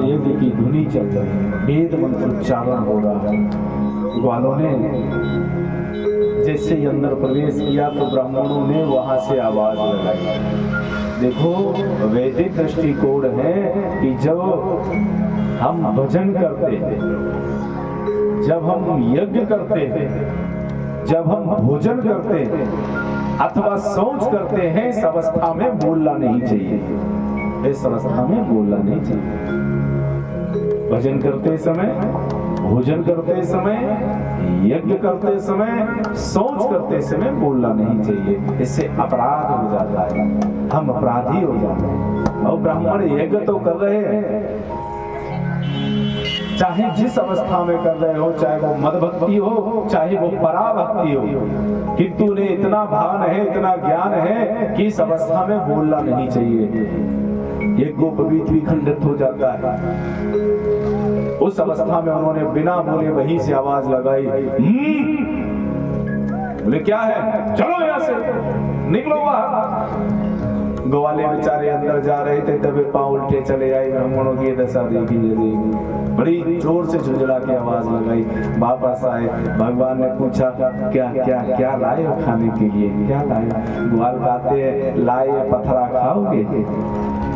यज्ञ की धुनी चल रही है, वेद मंत्र उच्चारण हो रहा है। ग्वालों ने जैसे ही अंदर प्रवेश किया तो ब्राह्मणों ने वहां से आवाज लगाई। देखो वैदिक दृष्टिकोण है कि जब हम भजन करते हैं, जब हम यज्ञ करते हैं, जब हम भोजन करते हैं अथवा शौच करते हैं, इस अवस्था में बोलना नहीं चाहिए। इस अवस्था में बोलना नहीं चाहिए। भजन करते समय, भोजन करते समय, यज्ञ करते समय, शौच करते समय बोलना नहीं चाहिए। इससे अपराध हो जाता है, हम अपराधी हो जाते हैं। और ब्राह्मण यज्ञ तो कर रहे हैं, चाहे जिस अवस्था में कर रहे हो, चाहे वो मद भक्ति हो, चाहे वो पराभक्ति हो, किंतु उन्हें इतना भान है, इतना ज्ञान है कि इस अवस्था में बोलना नहीं चाहिए। ये गोपवीत भी खंडित हो जाता है। उस अवस्था में उन्होंने बिना बोले वहीं से आवाज लगाई, बोले क्या है, चलो यहाँ से, निकलो बाहर। ग्वाले बेचारे अंदर जा रहे थे, तबे पांव उल्टे चले आए। ब्राह्मणों की दशा देखी, बड़ी जोर से झुंझला के आवाज लगाई। वापस आए, भगवान ने पूछा क्या क्या क्या लाए हो खाने के लिए, क्या लाए? ग्वाल कहते हैं लाए पथरा खाओगे।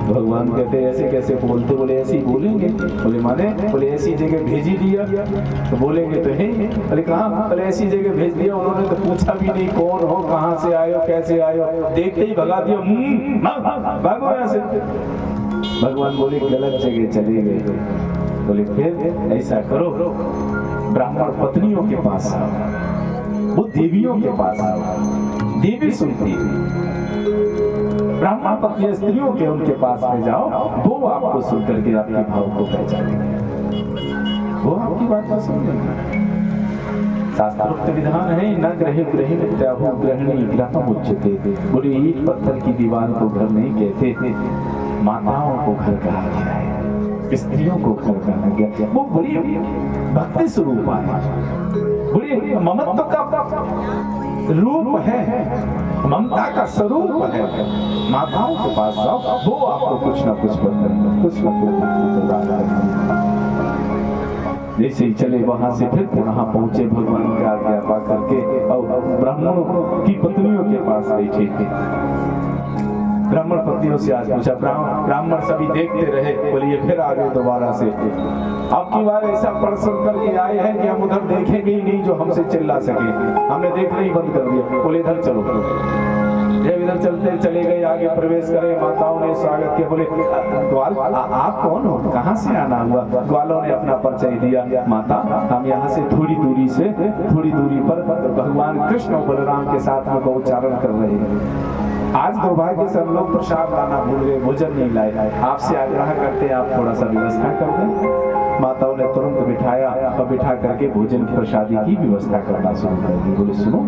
भगवान कहते ऐसे कैसे बोलते? बोले ऐसे ही बोलेंगे। बोले माने? बोले ऐसी जगह भेजी दिया तो बोलेंगे तो है। बोले कहाँ? बोले ऐसी जगह भेज दिया, उन्होंने तो पूछा भी नहीं कौन हो, कहाँ से आए हो, कैसे आए हो, देखते ही भगा दिया, भागो यहाँ से। भगवान बोले गलत जगह चले गए। बोले फिर ऐसा करो, ब्राह्मण पत्नियों के पास आओ, वो देवियों के पास आओ, देवी सुनती है। ब्राह्मण पत्नी स्त्रियों के उनके पास में जाओ, वो आपको सुन करके आपके भाव को पहचानेंगे, वो आपकी बात को समझेंगे। शास्त्रोक्त विधान है, न ग्रहे ग्रहे विद्याहु ग्रहणी ग्रह उच्चते। बोले ईंट पत्थर की दीवार को घर नहीं कहते थे, माताओं को घर कहा गया है, स्त्रियों को घर कहा गया। वो बड़ी भक्ति स्वरूप है, बड़ी ममत्व का रूप है, ममता का स्वरूप है। माताओं के पास जाओ, वो आपको कुछ ना कुछ बताएंगे, कुछ ना कुछ। जैसे ही चले वहां से फिर पुनः पहुंचे, भगवान का आज्ञा पा करके और ब्राह्मणों की पत्नियों के पास बैठे थे। ब्राह्मण पत्नियों से आज पूछा, ब्राह्मण सभी देखते रहे। बोलिए फिर आ गए दोबारा से, आपकी बार ऐसा प्रश्न करके आए हैं कि हम उधर देखेंगे ही नहीं जो हमसे चिल्ला सके, हमने देखना ही बंद कर दिया। बोले इधर चलो। जब इधर चलते चले गए, आगे प्रवेश करे, माताओं ने स्वागत किया। बोले ग्वाल आप कौन हो, कहाँ से आना हुआ? ग्वालों ने अपना परिचय दिया, माता हम यहाँ से थोड़ी दूरी पर भगवान कृष्ण और बलराम के साथ में गौचारण कर रहे हैं। आज दुर्भाग्य से हम लोग प्रसाद लाना भूल गए, भोजन नहीं लाए, आपसे आग्रह करते हैं आप थोड़ा सा व्यवस्था कर दें। माताओं ने तुरंत बिठाया और बिठा करके भोजन प्रसादी की व्यवस्था करना शुरू कर दी। बोले सुनो,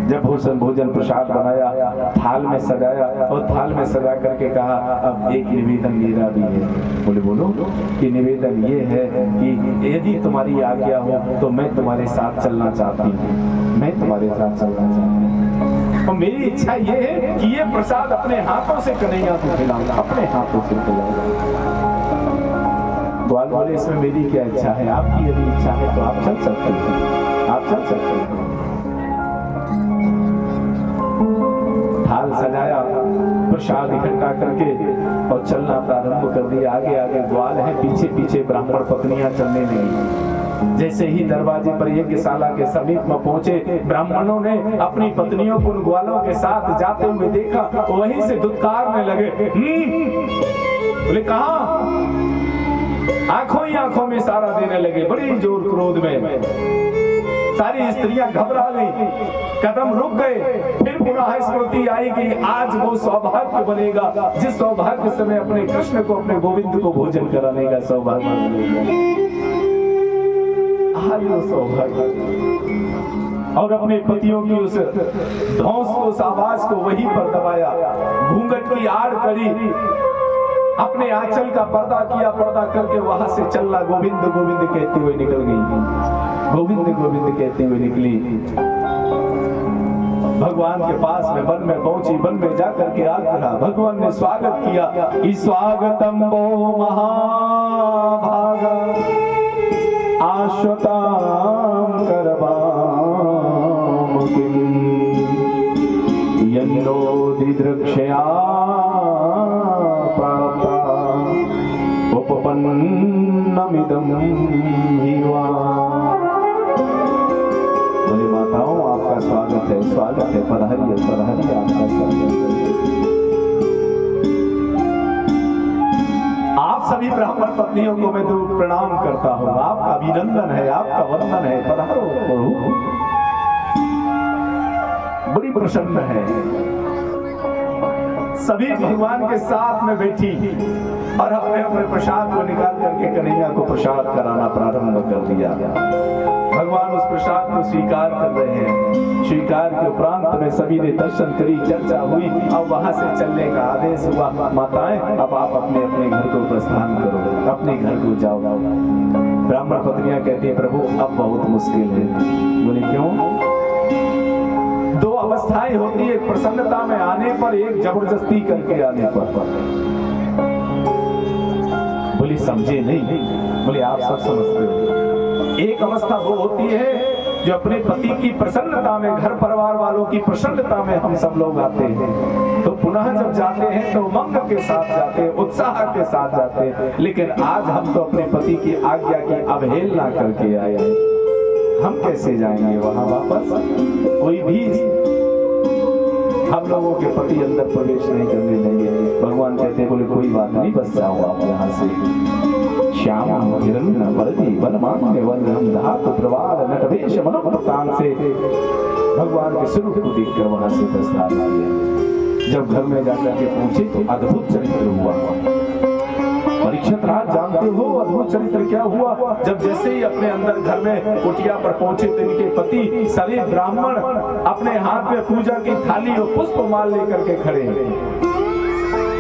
जब भोजन प्रसाद बनाया, थाल में सजाया और थाल में सजा करके कहा अब एक निवेदन मेरा भी है। बोले बोलो कि निवेदन ये है कि यदि तुम्हारी आज्ञा हो तो मैं तुम्हारे साथ चलना चाहती हूँ, मैं तुम्हारे साथ चलना चाहती हूँ। और मेरी इच्छा ये है कि ये प्रसाद अपने हाथों से कन्हैया को खिलाऊंगा, अपने हाथों से खिलाऊंगा। ग्वाल बोले इसमें मेरी क्या इच्छा है, आपकी यदि इच्छा है तो आप चल सकते हैं, आप चल सकते हैं। थाल सजाया, प्रसाद इकट्ठा करके और चलना प्रारंभ कर दिया। आगे आगे ग्वाल है, पीछे पीछे ब्राह्मण पत्नियां चलने लगी। जैसे ही दरवाजे पर यज्ञशाला के समीप में पहुंचे, ब्राह्मणों ने अपनी पत्नियों को उन ग्वालों के साथ जाते हुए देखा, वहीं से दुत्कारने लगे। बोले कहां? आंखों ही आंखों में इशारा देने लगे, बड़ी जोर क्रोध में। सारी स्त्रियां घबरा गई, कदम रुक गए। फिर पुनः स्मृति आई कि आज वो सौभाग्य बनेगा जिस सौभाग्य से मैं अपने कृष्ण को, अपने गोविंद को भोजन कराने का सौभाग्य बनेगा। आज वो सौभाग्य और अपने पतियों की उस धौंस को, उस आवाज को वहीं पर दबाया। घूंघट की आड़ करी, अपने आंचल का पर्दा किया, पर्दा करके वहां से चलना, गोविंद गोविंद कहते हुए निकल गई। गोविंद गोविंद कहते हुए निकली, भगवान के पास में वन में पहुंची। वन में जाकर के आग रहा, भगवान ने स्वागत किया। स्वागतम वो महाभागा आश्वताम करवाम यन्नो दिदृक्षया उपपन्नमिदं हिवा। मेरी माताओं आपका स्वागत है, स्वागत है, पधारिए पधारिए, आपका स्वागत है। आप सभी ब्राह्मण पत्नियों को मैं तो प्रणाम करता हूँ, आपका अभिनंदन है, आपका वंदन है, पधारो प्रभु। बड़ी प्रसन्न है, सभी भगवान के साथ में बैठी और अपने अपने प्रसाद को निकाल करके कन्हैया को प्रसाद कराना प्रारंभ कर दिया। भगवान उस प्रसाद को स्वीकार कर रहे हैं। स्वीकार के उपरांत में सभी ने दर्शन करी, चर्चा हुई और वहां से चलने का आदेश हुआ। माताएं अब आप अपने अपने घर को प्रस्थान करो, अपने घर को जाओ। ब्राह्मण पत्नियां कहती है प्रभु अब बहुत मुश्किल है। बोले क्यों? दो अवस्थाएं होती है, एक प्रसन्नता में आने पर, एक जबरदस्ती करके आने पर। बोली समझे नहीं? बोले आप सब समझते हो। एक अवस्था वो होती है जो अपने पति की प्रसन्नता में, घर परिवार वालों की प्रसन्नता में हम सब लोग आते हैं, तो पुनः जब जाते हैं तो उमंग के साथ जाते हैं, उत्साह के साथ जाते हैं। लेकिन आज हम तो अपने पति की आज्ञा की अवहेलना करके आए हैं, हम कैसे जाएंगे वहां वापस? कोई भी हम लोगों के पति अंदर प्रवेश नहीं करने देंगे। भगवान कहते हैं बोले कोई बात नहीं, बस जाओ आप यहाँ से। श्याम हिरण्य वरदी वनमान्य वनम धातु प्रवाल नटवेश मनोप्रतान से भगवान के स्वरूप को देखकर वहां से प्रस्थान किया। जब घर में जाकर के पूछे तो अद्भुत चरित्र हुआ। परीक्षित राज जानते हो अद्भुत चरित्र क्या हुआ? जब जैसे ही अपने अंदर घर में कुटिया पर पहुंचे तो इनके पति सभी ब्राह्मण अपने हाथ में पूजा की थाली और पुष्पमाल लेकर के खड़े हैं,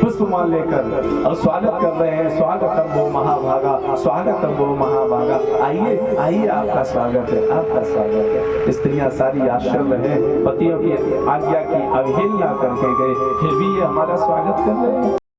पुष्पमाल लेकर और स्वागत कर रहे हैं। स्वागतम वो महाभागा, स्वागतम वो महाभागा, आइए आइए, आपका स्वागत है, आपका स्वागत है। स्त्रियां सारी आश्चर्य है, पतियों की आज्ञा की अवहेलना करके गए, फिर भी ये हमारा स्वागत कर रहे हैं।